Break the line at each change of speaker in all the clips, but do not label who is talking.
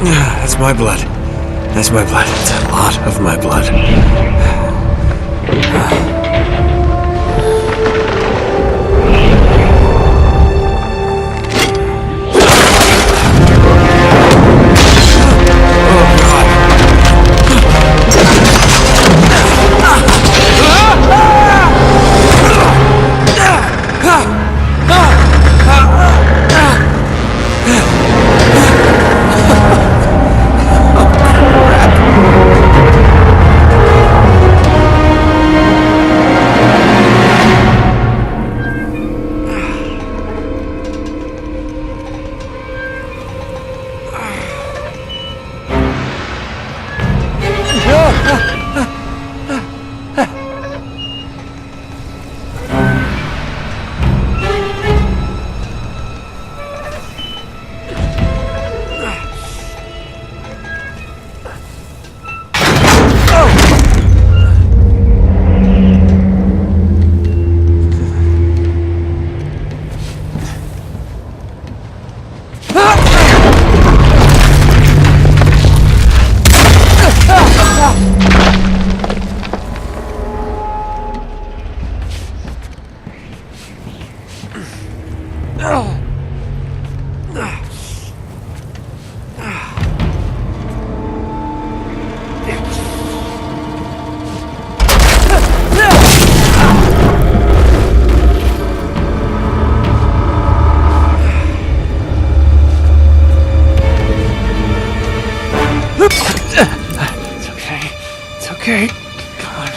That's my blood. That's my blood. It's a lot of my blood. Okay, come on.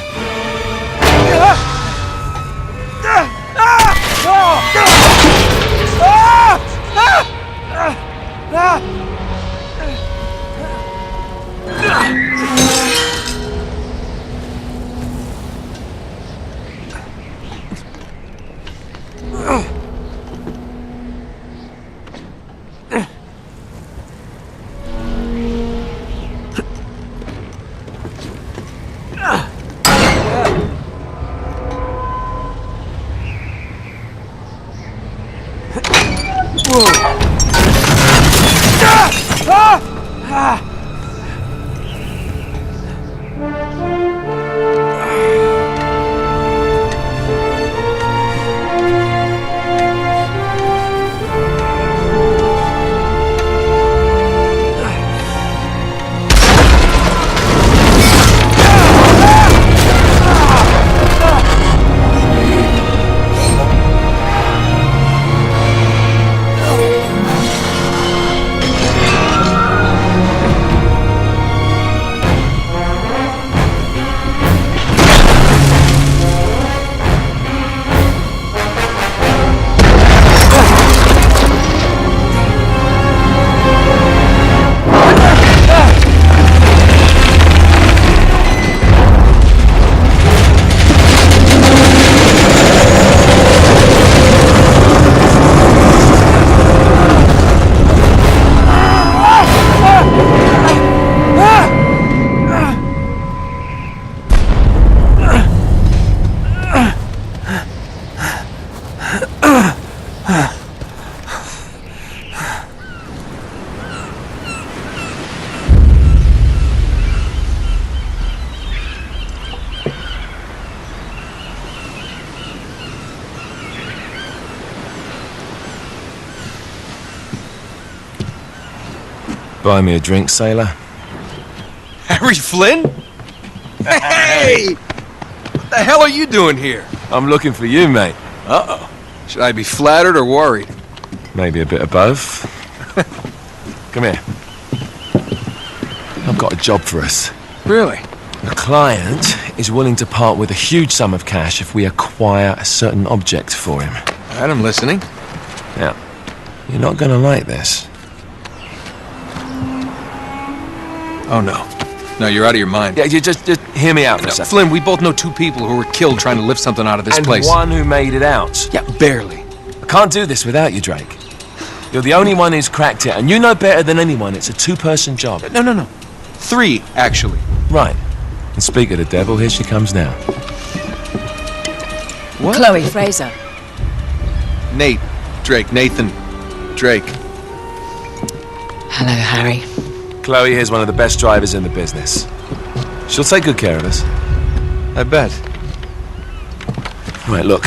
Buy me a drink, sailor.
Harry Flynn? Hey! What the hell are you doing here?
I'm looking for you, mate.
Uh-oh. Should I be flattered or worried?
Maybe a bit of both. Come here. I've got a job for us.
Really?
The client is willing to part with a huge sum of cash if we acquire a certain object for him.
All right, I'm listening.
Now, you're not gonna like this.
Oh, no. No, you're out of your mind.
Yeah, you just hear me out for a second.
Flynn, we both know two people who were killed trying to lift something out of this place.
And one who made it out.
Yeah, barely.
I can't do this without you, Drake. You're the only one who's cracked it, and you know better than anyone it's a two-person job.
No. Three, actually.
Right. And speak of the devil, here she comes now.
What?
Chloe Fraser.
Nate. Drake. Nathan. Drake.
Hello, Harry.
Chloe here's one of the best drivers in the business. She'll take good care of us.
I bet.
Right, look.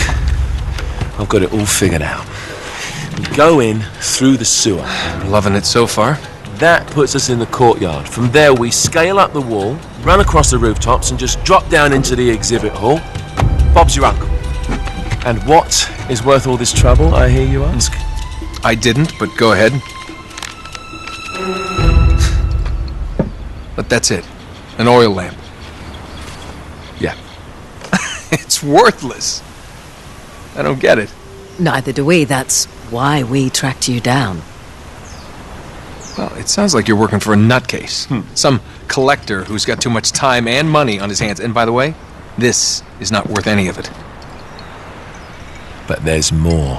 I've got it all figured out. We go in through the sewer.
Loving it so far.
That puts us in the courtyard. From there, we scale up the wall, run across the rooftops, and just drop down into the exhibit hall. Bob's your uncle. And what is worth all this trouble, I hear you ask?
I didn't, but go ahead. But that's it. An oil lamp.
Yeah.
It's worthless. I don't get it.
Neither do we. That's why we tracked you down.
Well, it sounds like you're working for a nutcase. Some collector who's got too much time and money on his hands. And by the way, this is not worth any of it.
But there's more.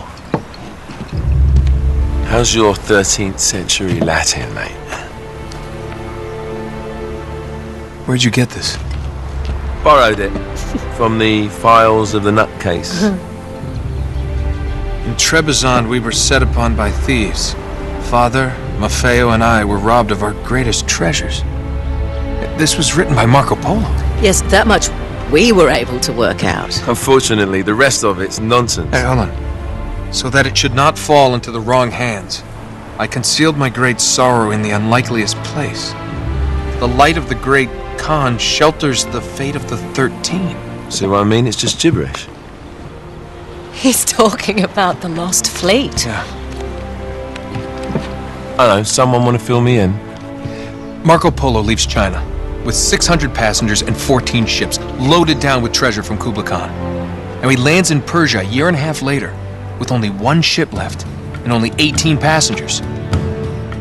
How's your 13th century Latin, mate?
Where'd you get this?
Borrowed it from the files of the nutcase.
In Trebizond, we were set upon by thieves. Father, Maffeo, and I were robbed of our greatest treasures. This was written by Marco Polo.
Yes, that much we were able to work out.
Unfortunately, the rest of it's nonsense.
Hey, hold on. So that it should not fall into the wrong hands, I concealed my great sorrow in the unlikeliest place. The light of the great Khan shelters the fate of the 13.
See what I mean? It's just gibberish.
He's talking about the lost fleet.
Yeah.
I don't know, someone want to fill me in?
Marco Polo leaves China with 600 passengers and 14 ships loaded down with treasure from Kublai Khan. And he lands in Persia a year and a half later with only one ship left and only 18 passengers.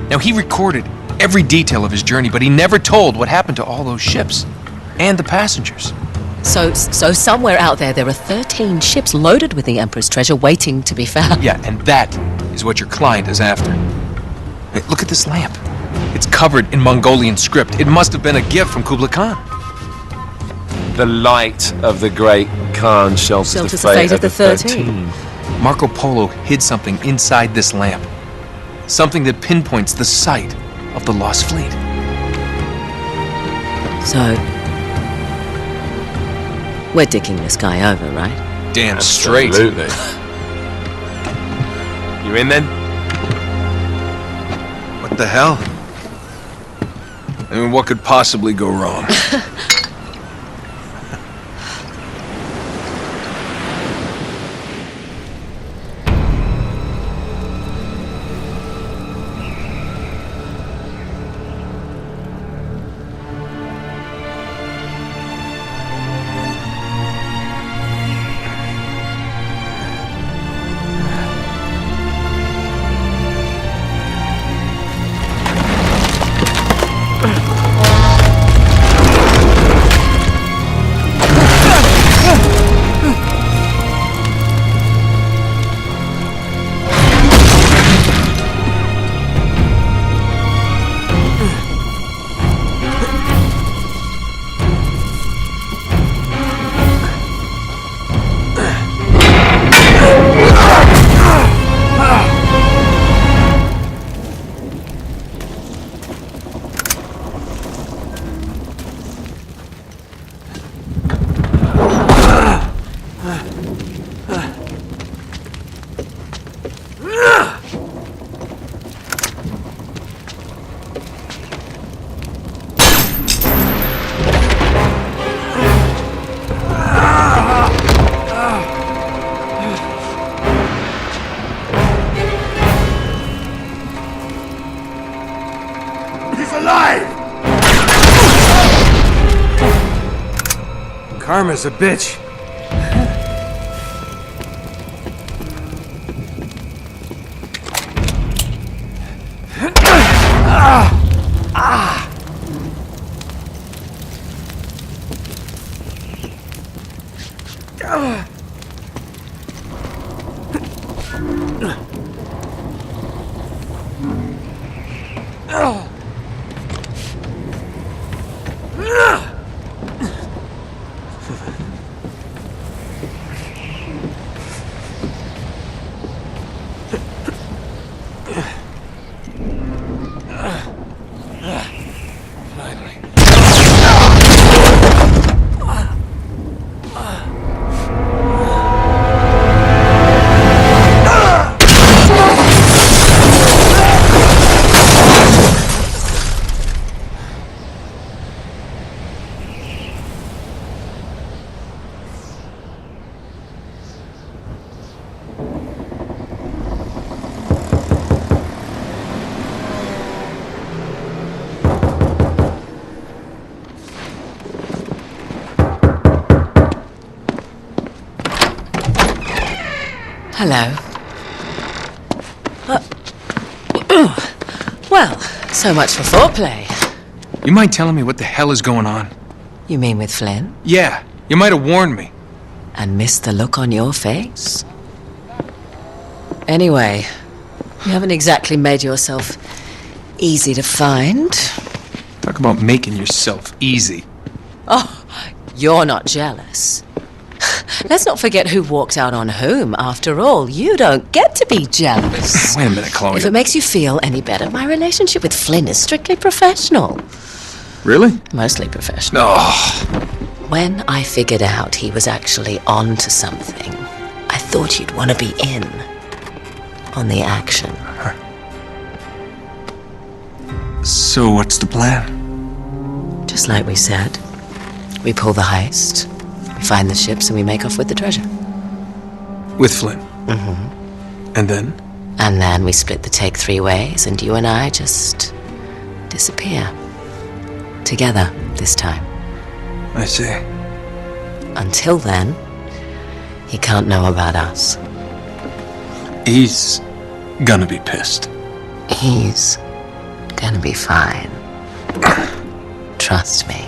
Now, he recorded every detail of his journey, but he never told what happened to all those ships and the passengers.
So somewhere out there are 13 ships loaded with the Emperor's treasure waiting to be found.
Yeah, and that is what your client is after. Hey, look at this lamp. It's covered in Mongolian script. It must have been a gift from Kublai Khan.
The light of the great Khan shelters the fate of the 13.
Marco Polo hid something inside this lamp. Something that pinpoints the site of the lost fleet.
So, we're dicking this guy over, right?
Damn straight.
Absolutely. You in then?
What the hell? I mean, what could possibly go wrong?
Karma's a bitch.
Hello. Well, so much for foreplay.
You mind telling me what the hell is going on?
You mean with Flynn?
Yeah, you might have warned me.
And missed the look on your face? Anyway, you haven't exactly made yourself easy to find.
Talk about making yourself easy.
Oh, you're not jealous. Let's not forget who walked out on whom. After all, you don't get to be jealous.
Wait a minute, Chloe.
If it makes you feel any better, my relationship with Flynn is strictly professional.
Really?
Mostly professional.
Oh.
When I figured out he was actually on to something, I thought you'd want to be in on the action.
So what's the plan?
Just like we said. We pull the heist, we find the ships, and we make off with the treasure.
With Flynn?
Mm-hmm.
And then?
And then we split the take 3 ways, and you and I just disappear. Together, this time.
I see.
Until then, he can't know about us.
He's gonna be pissed.
He's gonna be fine. Trust me.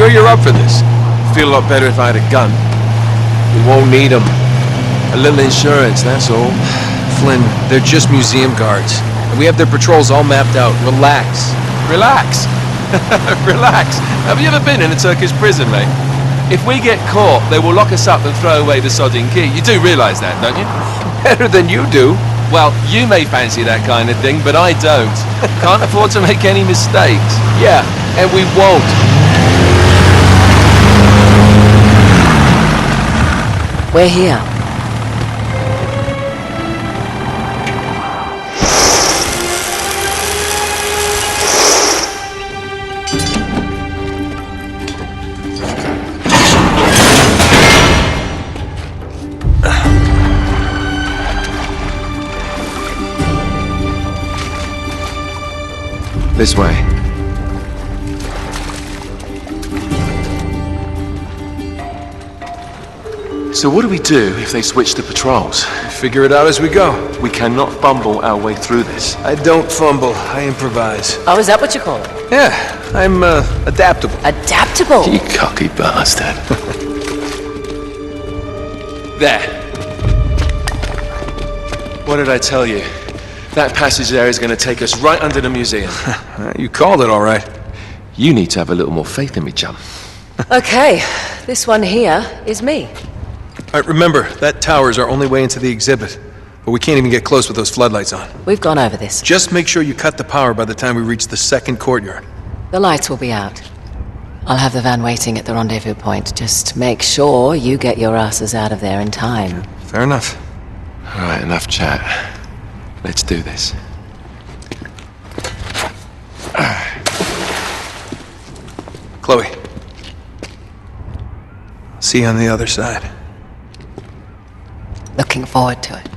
Sure you're up for this?
Feel a lot better if I had a gun. We won't need them. A little insurance, that's all.
Flynn, they're just museum guards. And we have their patrols all mapped out. Relax.
Relax. Relax. Have you ever been in a Turkish prison, mate? If we get caught, they will lock us up and throw away the sodding key. You do realise that, don't you?
Better than you do.
Well, you may fancy that kind of thing, but I don't. Can't afford to make any mistakes.
Yeah, and we won't.
We're here.
This way. So what do we do if they switch the patrols?
Figure it out as we go.
We cannot fumble our way through this.
I don't fumble, I improvise.
Oh, is that what you call it?
Yeah, I'm adaptable.
Adaptable?
You cocky bastard. There. What did I tell you? That passage there is going to take us right under the museum.
You called it all right.
You need to have a little more faith in me, chum.
Okay, this one here is me.
All right, remember, that tower is our only way into the exhibit. But we can't even get close with those floodlights on.
We've gone over this.
Just make sure you cut the power by the time we reach the second courtyard.
The lights will be out. I'll have the van waiting at the rendezvous point. Just make sure you get your asses out of there in time.
Fair enough.
All right, enough chat. Let's do this.
Chloe. See you on the other side.
Looking forward to it.